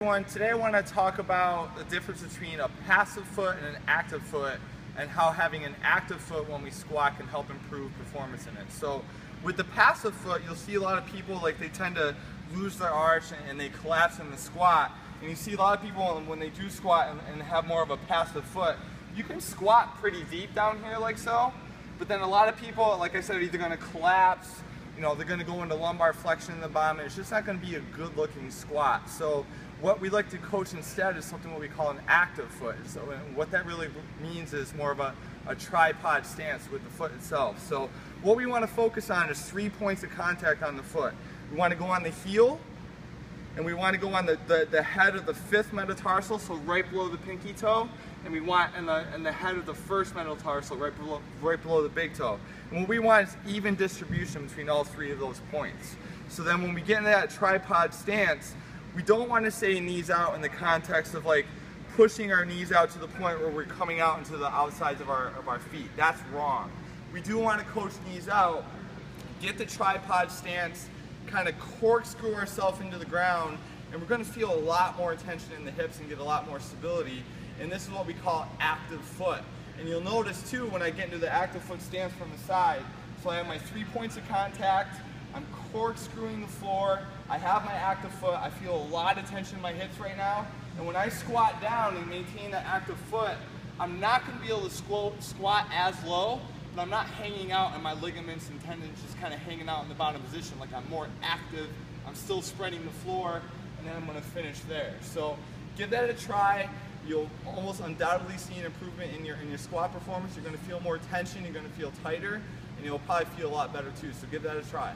Today I want to talk about the difference between a passive foot and an active foot, and how having an active foot when we squat can help improve performance in it. So with the passive foot, you'll see a lot of people, like, they tend to lose their arch and they collapse in the squat. And you see a lot of people when they do squat and have more of a passive foot, you can squat pretty deep down here like so, but then a lot of people, like I said, are either going to collapse, they're going to go into lumbar flexion in the bottom, and it's just not going to be a good looking squat. So what we like to coach instead is something what we call an active foot. So what that really means is more of a tripod stance with the foot itself. So what we want to focus on is 3 points of contact on the foot. We want to go on the heel, and we want to go on the head of the fifth metatarsal, so right below the pinky toe, and we want in the head of the first metatarsal, right below the big toe. And what we want is even distribution between all three of those points. So then when we get into that tripod stance, we don't want to say knees out in the context of like pushing our knees out to the point where we're coming out into the outsides of our feet. That's wrong. We do want to coach knees out, get the tripod stance, kind of corkscrew ourselves into the ground, and we're going to feel a lot more tension in the hips and get a lot more stability. And this is what we call active foot. And you'll notice too when I get into the active foot stance from the side, so I have my 3 points of contact, I'm corkscrewing the floor, I have my active foot, I feel a lot of tension in my hips right now, and when I squat down and maintain that active foot, I'm not going to be able to squat as low, but I'm not hanging out and my ligaments and tendons just kind of hanging out in the bottom position. Like, I'm more active, I'm still spreading the floor, and then I'm going to finish there. So give that a try. You'll almost undoubtedly see an improvement in your squat performance. You're going to feel more tension, you're going to feel tighter, and you'll probably feel a lot better too. So give that a try.